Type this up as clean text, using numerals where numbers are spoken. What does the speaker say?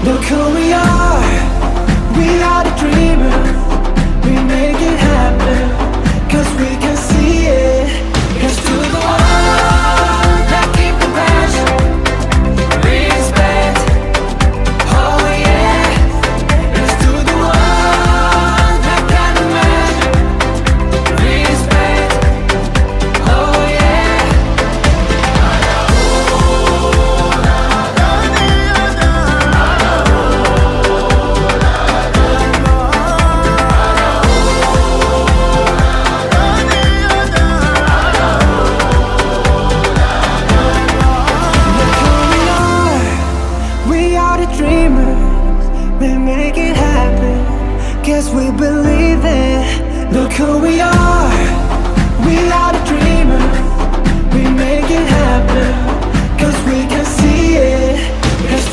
Look who we are the dreamers. We make it happen, cause we can see it. Here's to the one that keep the passion, respect, oh yeah. Here's to the one that got the magic, respect, oh yeah. We are the dreamers, we make it happen, guess we believe it. Look who we are the dreamers, we make it happen, cause we can see it. Here's